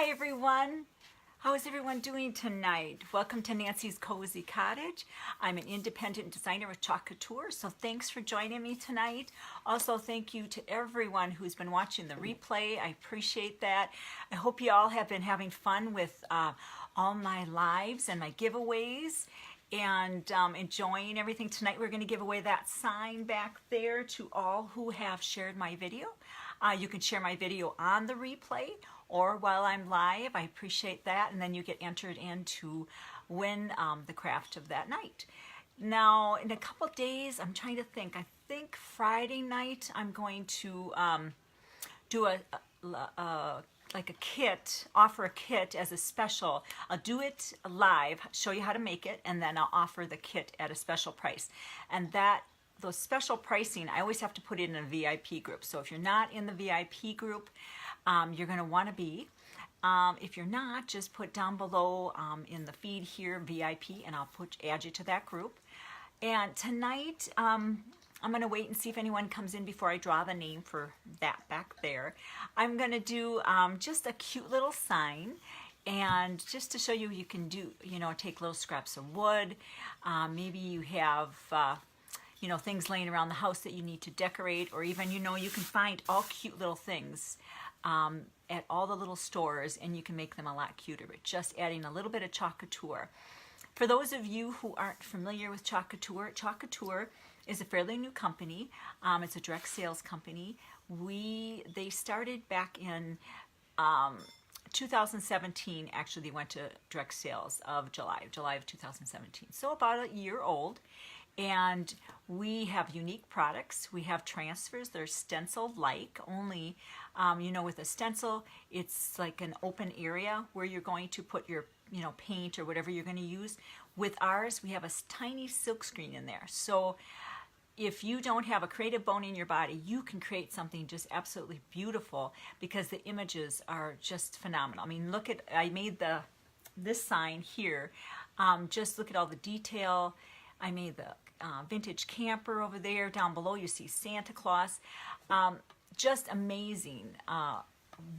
Hi everyone. How is everyone doing tonight? Welcome to Nancy's Cozy Cottage. I'm an independent designer with Couture, so thanks for joining me tonight. Also, thank you to everyone who's been watching the replay. I appreciate that. I hope you all have been having fun with all my lives and my giveaways and enjoying everything. Tonight we're going to give away that sign back there to all who have shared my video. You can share my video on the replay or while I'm live. I appreciate that, and then you get entered in to win the craft of that night. Now, in a couple days, I'm trying to think. I think Friday night I'm going to do like a kit, offer a kit as a special. I'll do it live, show you how to make it, and then I'll offer the kit at a special price. And those special pricing, I always have to put it in a VIP group. So if you're not in the VIP group, you're going to want to be. If you're not, just put down below in the feed here VIP, and I'll add you to that group. And tonight, I'm going to wait and see if anyone comes in before I draw the name for that back there. I'm going to do just a cute little sign, and just to show you, you can do, take little scraps of wood. Maybe you have things laying around the house that you need to decorate, or even, you can find all cute little things at all the little stores, and you can make them a lot cuter, but just adding a little bit of Couture. For those of you who aren't familiar with Couture is a fairly new company. It's a direct sales company. They started back in 2017. Actually, they went to direct sales of July of 2017. So about a year old. And we have unique products. We have transfers. They're stencil-like, only, with a stencil, it's like an open area where you're going to put your, paint or whatever you're going to use. With ours, we have a tiny silk screen in there. So if you don't have a creative bone in your body, you can create something just absolutely beautiful because the images are just phenomenal. I mean, I made this sign here. Just look at all the detail. I made the vintage camper over there. Down below you see Santa Claus. Just amazing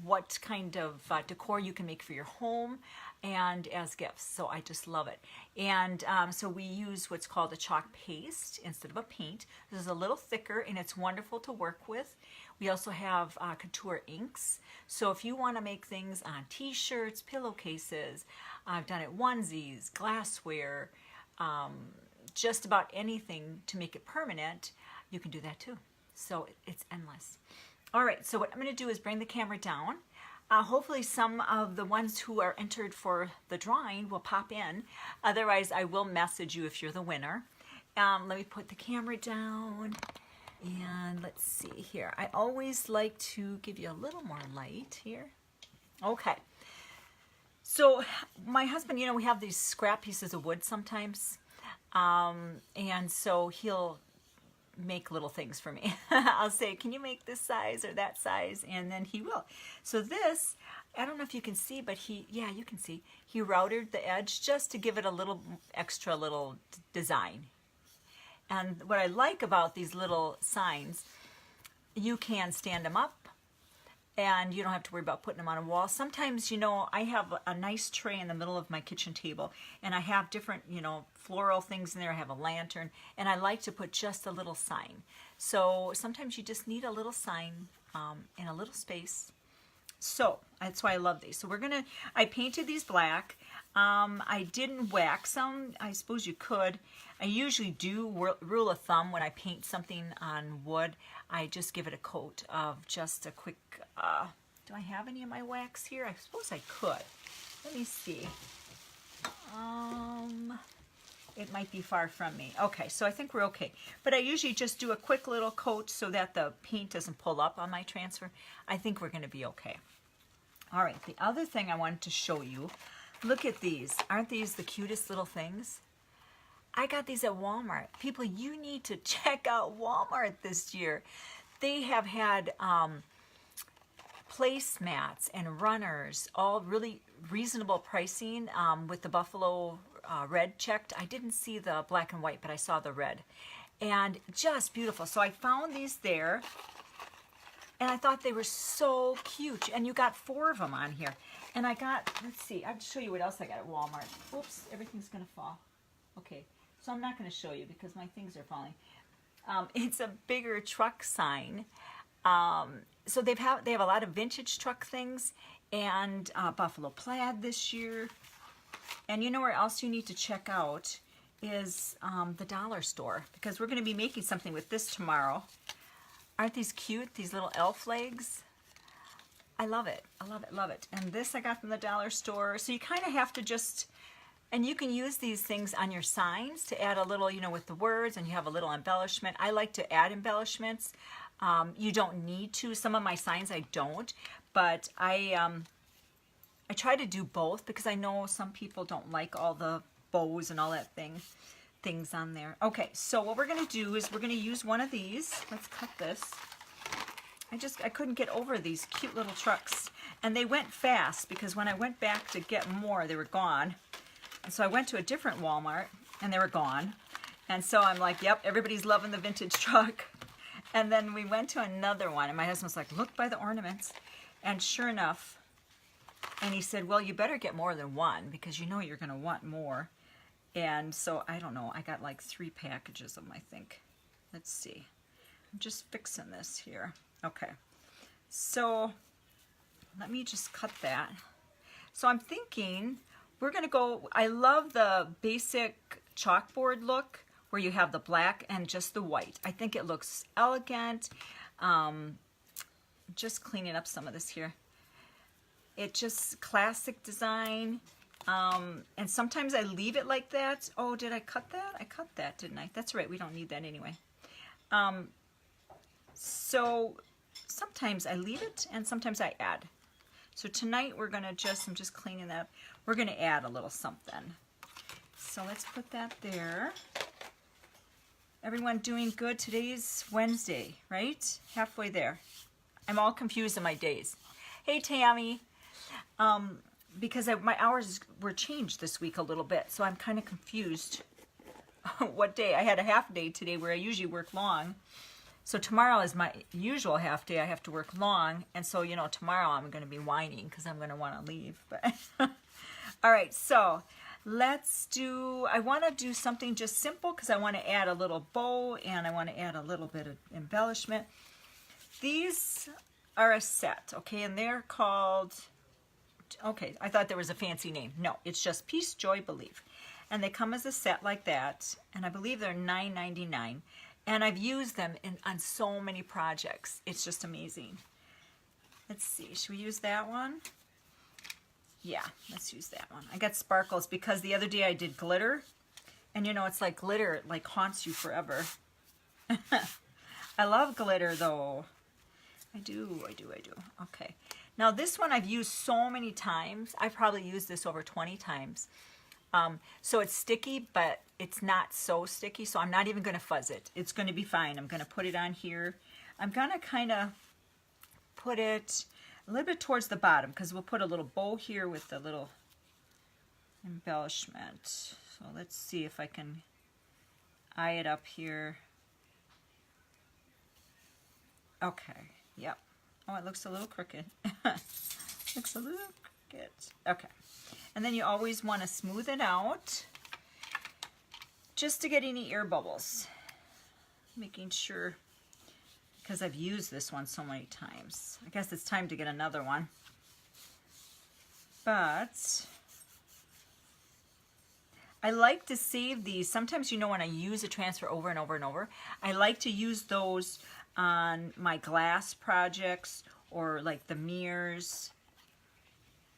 what kind of decor you can make for your home and as gifts. So I just love it. And so we use what's called a chalk paste instead of a paint. This is a little thicker and it's wonderful to work with. We also have Couture inks. So if you want to make things on t-shirts, pillowcases, I've done it onesies, glassware, just about anything to make it permanent, you can do that too. So it's endless. All right, so what I'm going to do is bring the camera down. Hopefully some of the ones who are entered for the drawing will pop in. Otherwise, I will message you if you're the winner. Let me put the camera down. And let's see here. I always like to give you a little more light here. Okay. So my husband, we have these scrap pieces of wood sometimes. And so he'll make little things for me. I'll say, can you make this size or that size? And then he will. So this, I don't know if you can see, but yeah, you can see. He routed the edge just to give it a little extra little design. And what I like about these little signs, you can stand them up and you don't have to worry about putting them on a wall. Sometimes, I have a nice tray in the middle of my kitchen table, and I have different, floral things in there. I have a lantern, and I like to put just a little sign. So sometimes you just need a little sign in a little space. So that's why I love these. So I painted these black. I didn't wax them. I suppose you could. I usually do rule of thumb when I paint something on wood. I just give it a coat of just a quick, do I have any of my wax here? I suppose I could. Let me see. It might be far from me. Okay, so I think we're okay. But I usually just do a quick little coat so that the paint doesn't pull up on my transfer. I think we're going to be okay. All right, the other thing I wanted to show you, look at these. Aren't these the cutest little things? I got these at Walmart. People, you need to check out Walmart this year. They have had placemats and runners, all really reasonable pricing with the buffalo red checked. I didn't see the black and white, but I saw the red. And just beautiful. So I found these there. And I thought they were so cute. And you got 4 of them on here. And I got, let's see, I'll show you what else I got at Walmart. Oops, everything's going to fall. Okay, so I'm not going to show you because my things are falling. It's a bigger truck sign. So they have a lot of vintage truck things and buffalo plaid this year. And you know where else you need to check out is the dollar store, because we're going to be making something with this tomorrow. Aren't these cute, these little elf legs? I love it. I love it, love it. And this I got from the dollar store. So you kind of have to just, and you can use these things on your signs to add a little, you know, with the words, and you have a little embellishment. I like to add embellishments. You don't need to. Some of my signs I don't, but I try to do both because I know some people don't like all the bows and all that things on there. Okay, so what we're going to do is we're going to use one of these. Let's cut this. I couldn't get over these cute little trucks, and they went fast because when I went back to get more, they were gone. And so I went to a different Walmart and they were gone. And so I'm like, yep, everybody's loving the vintage truck. And then we went to another one and my husband's like, look by the ornaments. And sure enough, and he said, well, you better get more than one because you know you're going to want more. And so I don't know, I got like 3 packages of them, I think. Let's see. I'm just fixing this here. Okay, so let me just cut that. So I'm thinking we're gonna go, I love the basic chalkboard look where you have the black and just the white. I think it looks elegant. Just cleaning up some of this here. It just classic design. And sometimes I leave it like that. Oh, did I cut that? I cut that, didn't I? That's right, we don't need that anyway. So sometimes I leave it and sometimes I add. So tonight we're gonna I'm just cleaning that up. We're gonna add a little something. So let's put that there. Everyone doing good? Today's Wednesday, right? Halfway there. I'm all confused in my days. Hey Tammy. Because my hours were changed this week a little bit, so I'm kind of confused what day. I had a half day today where I usually work long. So tomorrow is my usual half day. I have to work long. And so, you know, tomorrow I'm going to be whining because I'm going to want to leave. But all right, so I want to do something just simple because I want to add a little bow and I want to add a little bit of embellishment. These are a set, okay, and they're called, okay, I thought there was a fancy name. No, it's just Peace, Joy, Believe. And they come as a set like that, and I believe they're $9.99. And I've used them on so many projects. It's just amazing. Let's see, should we use that one? Yeah, let's use that one. I got sparkles because the other day I did glitter. And you know, it's like glitter, it like haunts you forever. I love glitter though. I do. Okay. Now this one I've used so many times. I've probably used this over 20 times. So it's sticky, but it's not so sticky, so I'm not even going to fuzz it. It's going to be fine. I'm going to put it on here. I'm going to kind of put it a little bit towards the bottom because we'll put a little bow here with the little embellishment. So let's see if I can eye it up here. Okay, yep. Oh, it looks a little crooked. Looks a little crooked. Okay. And then you always want to smooth it out just to get any air bubbles. Making sure, because I've used this one so many times. I guess it's time to get another one. But I like to save these. Sometimes, you know, when I use a transfer over and over and over, I like to use those on my glass projects or like the mirrors,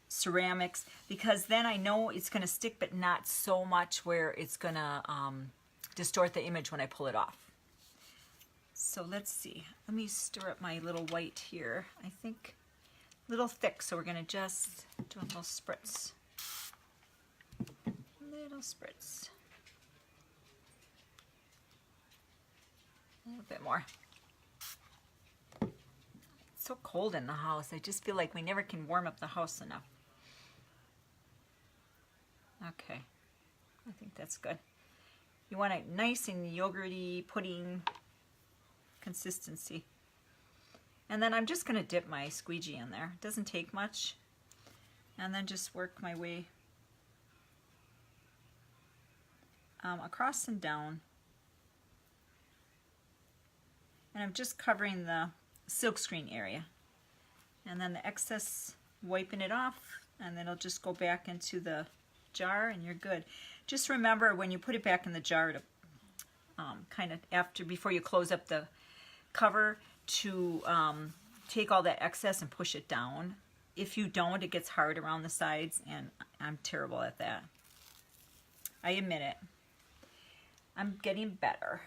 ceramics, because then I know it's going to stick, but not so much where it's going to distort the image when I pull it off. So let's see. Let me stir up my little white here. I think a little thick, so we're going to just do a little spritz. Little spritz. A little bit more. It's so cold in the house. I just feel like we never can warm up the house enough. Okay, I think that's good. You want it nice and yogurty, pudding consistency. And then I'm just going to dip my squeegee in there. It doesn't take much. And then just work my way across and down. And I'm just covering the silkscreen area. And then the excess, wiping it off, and then it'll just go back into the jar and you're good. Just remember when you put it back in the jar to kind of before you close up the cover to take all that excess and push it down. If you don't, it gets hard around the sides, and I'm terrible at that. I admit it. I'm getting better.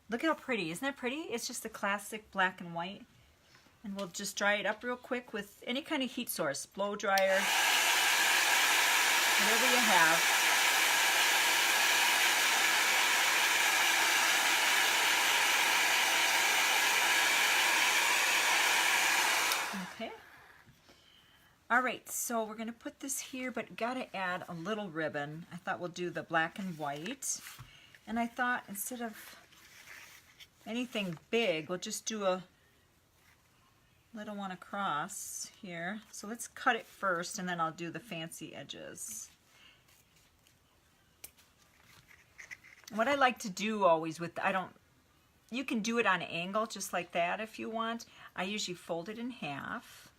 Look at how pretty. Isn't that pretty? It's just a classic black and white. And we'll just dry it up real quick with any kind of heat source, blow dryer, whatever you have. Okay. All right, so we're going to put this here, but got to add a little ribbon. I thought we'll do the black and white. And I thought instead of anything big, we'll just do a little one across here. So let's cut it first, and then I'll do the fancy edges. What I like to do always with, you can do it on an angle just like that if you want. I usually fold it in half.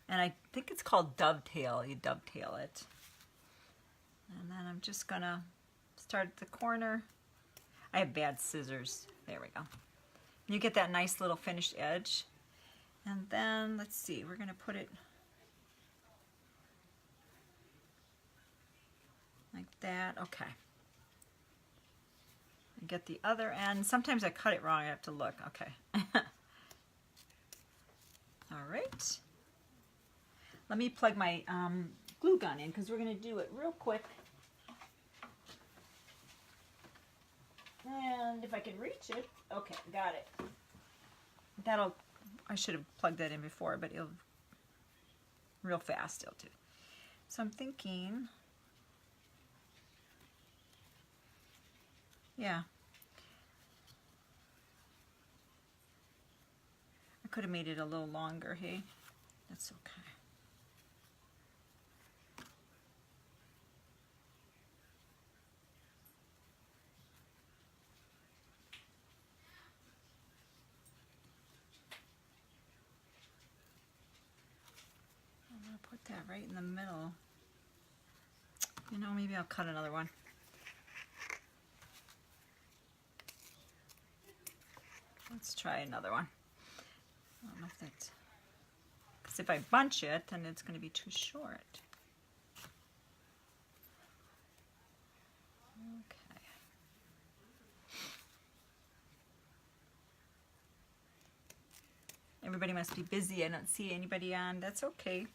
And I think it's called dovetail. You dovetail it. And then I'm just going to start at the corner. I have bad scissors. There we go. You get that nice little finished edge. And then, let's see, we're going to put it like that. Okay. And get the other end. Sometimes I cut it wrong. I have to look. Okay. All right. Let me plug my glue gun in because we're going to do it real quick. And if I can reach it, okay, got it. I should have plugged that in before, but it'll, real fast it'll do. So I'm thinking, yeah. I could have made it a little longer, hey? That's okay. Put that right in the middle. You know, maybe I'll cut another one. Let's try another one. I don't know if that's, because if I bunch it, then it's going to be too short. Okay. Everybody must be busy. I don't see anybody on. That's okay.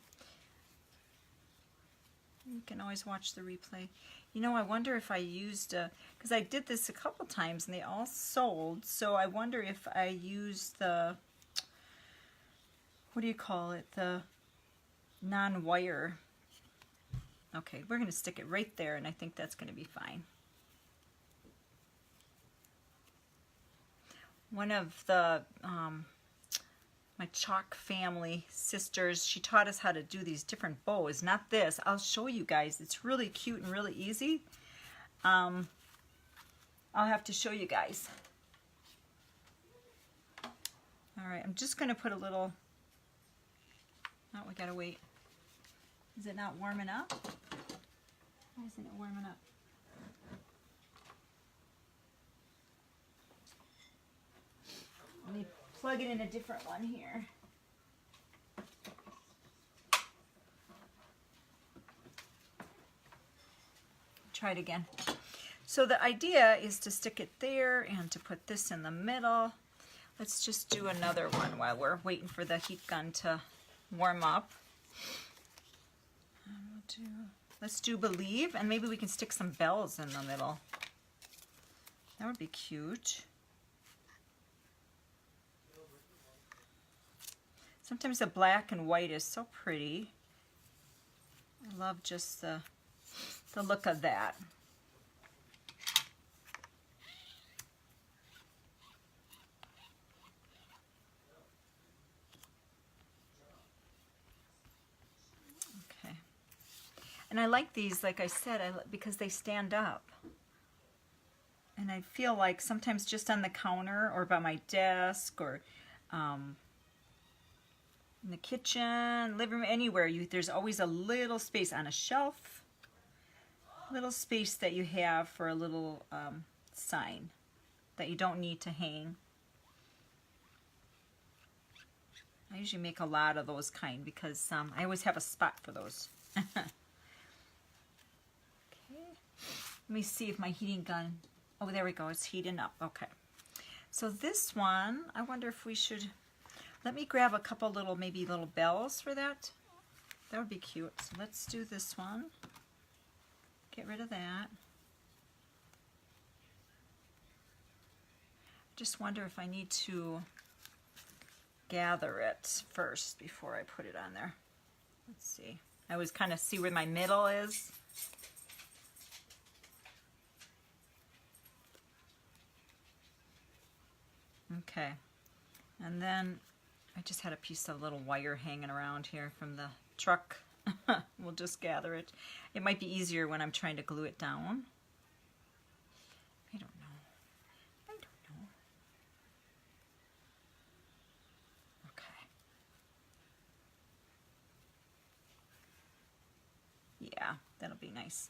You can always watch the replay. You know, I wonder if I used, because I did this a couple times and they all sold, so I wonder if I used the, what do you call it, the non-wire. Okay, we're going to stick it right there, and I think that's going to be fine. One of the my chalk family sisters, she taught us how to do these different bows. Not this. I'll show you guys. It's really cute and really easy. I'll have to show you guys. All right, I'm just going to put a little... Oh, we gotta wait. Is it not warming up? Why isn't it warming up? Let me plug it in a different one here. Try it again. So the idea is to stick it there and to put this in the middle. Let's just do another one while we're waiting for the heat gun to warm up. Let's do Believe, and maybe we can stick some bells in the middle. That would be cute. Sometimes the black and white is so pretty. I love just the look of that. And I like these, like I said, because they stand up. And I feel like sometimes just on the counter or by my desk or in the kitchen, living room, anywhere, there's always a little space on a shelf, little space that you have for a little sign that you don't need to hang. I usually make a lot of those kind because I always have a spot for those. Okay. Let me see if my heating gun, oh, there we go, it's heating up. Okay. So this one, I wonder if we should, let me grab a couple little, maybe little bells for that. That would be cute. So let's do this one. Get rid of that. Just wonder if I need to gather it first before I put it on there. Let's see. I always kind of see where my middle is. Okay. And then I just had a piece of little wire hanging around here from the truck. We'll just gather it. It might be easier when I'm trying to glue it down. I don't know. I don't know. Okay. Yeah, that'll be nice.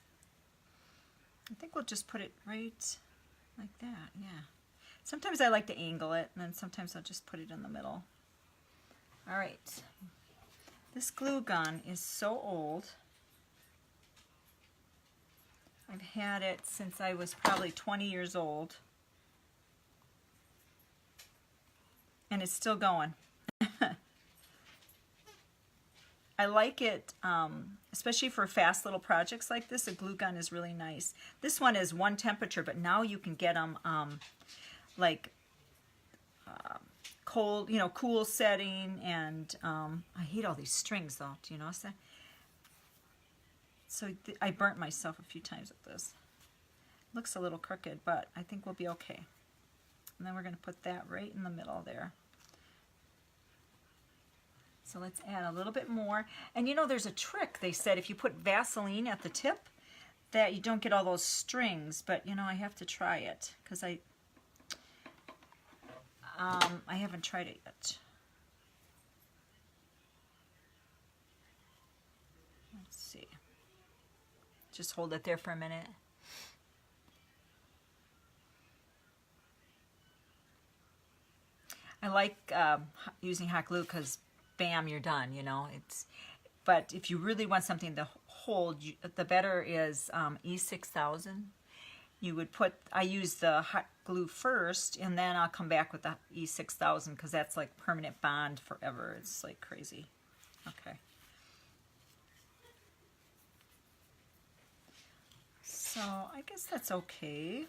I think we'll just put it right like that, yeah. Sometimes I like to angle it, and then sometimes I'll just put it in the middle. All right. This glue gun is so old. I've had it since I was probably 20 years old. And it's still going. I like it, especially for fast little projects like this. A glue gun is really nice. This one is one temperature, but now you can get them like cold, cool setting, and I hate all these strings though. Do you notice that? So I burnt myself a few times with this. Looks a little crooked, but I think we'll be okay. And then we're going to put that right in the middle there. So let's add a little bit more. And there's a trick. They said if you put Vaseline at the tip, that you don't get all those strings. But I have to try it because I haven't tried it yet. Let's see. Just hold it there for a minute. I like using hot glue because bam, you're done, but if you really want something to hold, the better is E6000. You would I use the hot glue first, and then I'll come back with the E6000 because that's like permanent bond forever. It's like crazy. Okay. So I guess that's okay.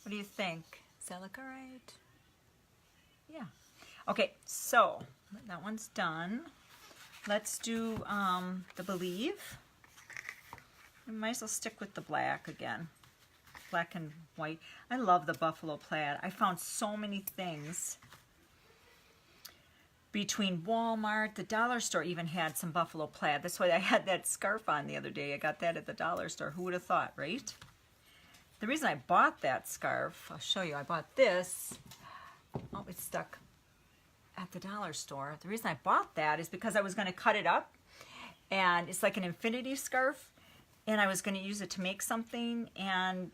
What do you think? Does that look all right? Yeah. Okay, so that one's done. Let's do the Believe. I might as well stick with the black again. Black and white. I love the buffalo plaid. I found so many things between Walmart. The dollar store even had some buffalo plaid. That's why I had that scarf on the other day. I got that at the dollar store. Who would have thought, right? The reason I bought that scarf, I'll show you. I bought this. Oh, it's stuck at the dollar store. The reason I bought that is because I was going to cut it up, and it's like an infinity scarf, and I was going to use it to make something, and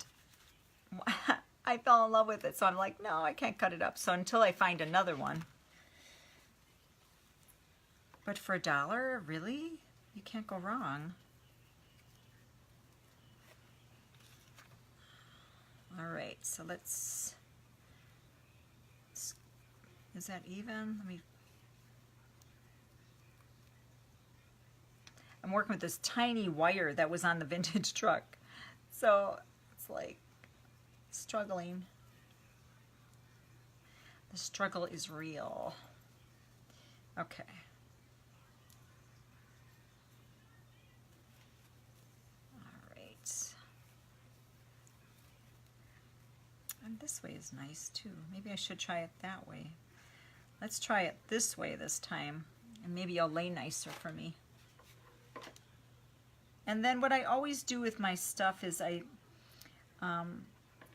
I fell in love with it. So I'm like, no, I can't cut it up. So until I find another one. But for $1, really? You can't go wrong. All right, so let's, is that even? I'm working with this tiny wire that was on the vintage truck. So it's like struggling. The struggle is real. Okay. All right. And this way is nice too. Maybe I should try it that way. Let's try it this way this time, and maybe you'll lay nicer for me. And then what I always do with my stuff is I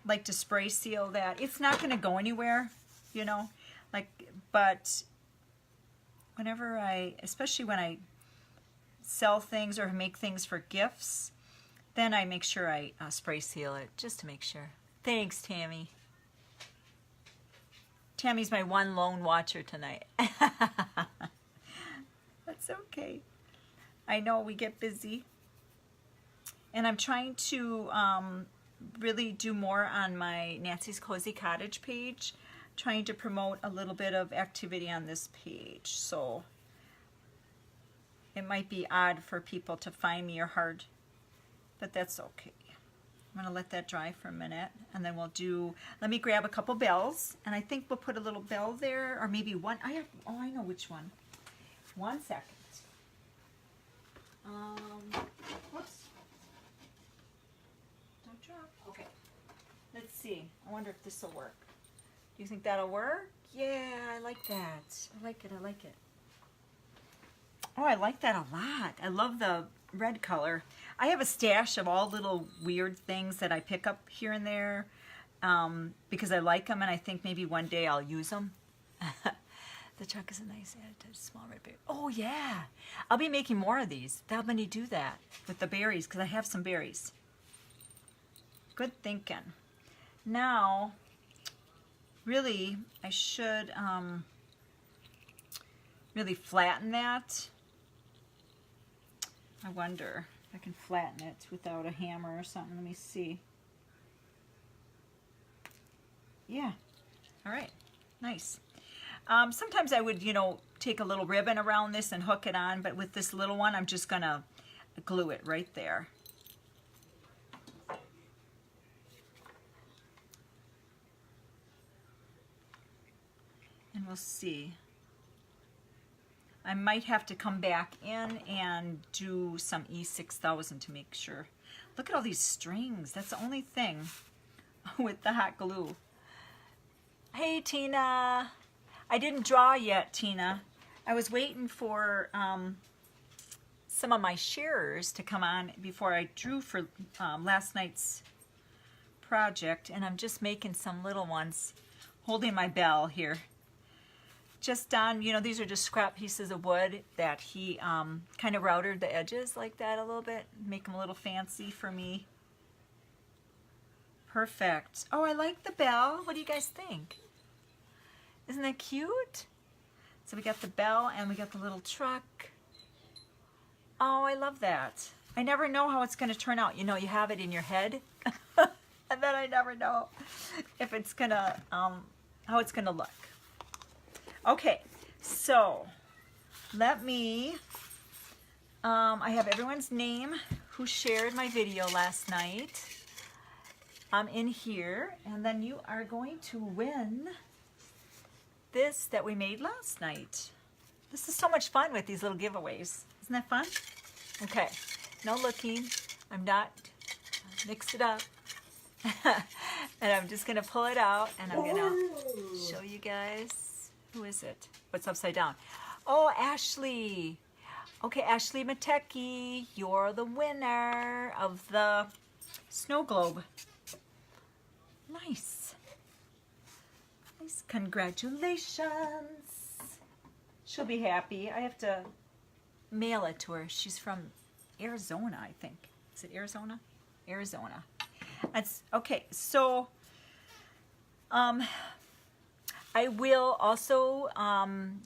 like to spray seal that. It's not going to go anywhere, you know, but whenever especially when I sell things or make things for gifts, then I make sure I spray seal it just to make sure. Thanks, Tammy. Tammy's my one lone watcher tonight. That's okay. I know we get busy. And I'm trying to really do more on my Nancy's Cozy Cottage page, trying to promote a little bit of activity on this page. So it might be odd for people to find me or hard, but that's okay. I'm going to let that dry for a minute, and then we'll do, let me grab a couple bells, and I think we'll put a little bell there, or maybe one. I know which one. 1 second. Whoops. Don't drop. Okay. Let's see. I wonder if this will work. Do you think that'll work? Yeah, I like that. I like it. I like it. Oh, I like that a lot. I love the red color. I have a stash of all little weird things that I pick up here and there because I like them, and I think maybe one day I'll use them. The truck is a nice add to small red berry. Oh, yeah. I'll be making more of these. How many do that with the berries? Because I have some berries. Good thinking. Now, really, I should really flatten that. I wonder if I can flatten it without a hammer or something. Let me see. Yeah. All right. Nice. Sometimes I would, take a little ribbon around this and hook it on, but with this little one, I'm just going to glue it right there. And we'll see. I might have to come back in and do some E6000 to make sure. Look at all these strings. That's the only thing with the hot glue. Hey, Tina. I didn't draw yet, Tina. I was waiting for some of my sharers to come on before I drew for last night's project, and I'm just making some little ones, holding my bell here. Just on, these are just scrap pieces of wood that he kind of routed the edges like that a little bit, make them a little fancy for me. Perfect. Oh, I like the bell. What do you guys think? Isn't that cute? So we got the bell and we got the little truck. Oh, I love that. I never know how it's going to turn out. You have it in your head, and then I never know if it's going to, how it's going to look. Okay, so let me, I have everyone's name who shared my video last night in here, and then you are going to win this that we made last night. This is so much fun with these little giveaways. Isn't that fun? Okay, no looking. I'm not, mix it up. And I'm just going to pull it out, and I'm going to show you guys. Who is it? What's upside down? Oh, Ashley. Okay, Ashley Matecki, you're the winner of the snow globe. Nice. Nice. Congratulations. She'll be happy. I have to mail it to her. She's from Arizona, I think. Is it Arizona? Arizona. That's okay. So, I will also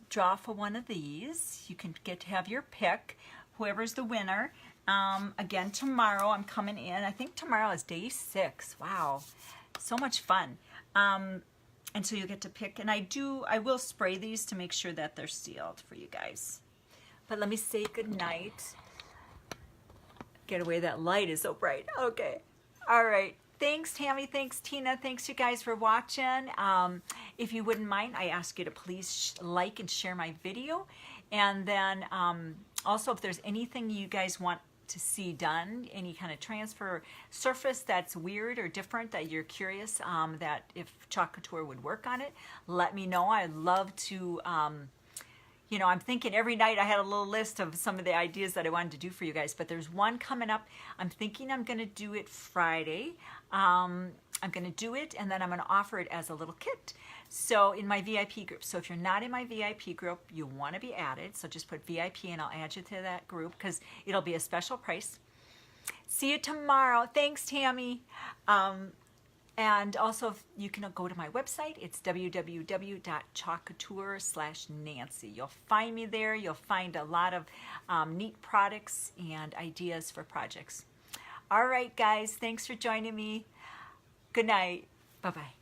draw for one of these. You can get to have your pick, whoever's the winner. Again, tomorrow I'm coming in. I think tomorrow is day 6. Wow, so much fun. And so you get to pick. And I will spray these to make sure that they're sealed for you guys. But let me say good night. Get away, that light is so bright. Okay, all right. Thanks, Tammy. Thanks, Tina. Thanks, you guys, for watching. If you wouldn't mind, I ask you to please like and share my video. And then also, if there's anything you guys want to see done, any kind of transfer surface that's weird or different that you're curious that if Couture would work on it, let me know. I'd love to you know, I'm thinking every night I had a little list of some of the ideas that I wanted to do for you guys, but there's one coming up. I'm thinking I'm going to do it Friday. I'm going to do it, and then I'm going to offer it as a little kit. So in my VIP group. So if you're not in my VIP group, you want to be added. So just put VIP and I'll add you to that group because it'll be a special price. See you tomorrow. Thanks, Tammy. And also, you can go to my website. It's www.chalkcouture.com/Nancy. You'll find me there. You'll find a lot of neat products and ideas for projects. All right, guys. Thanks for joining me. Good night. Bye-bye.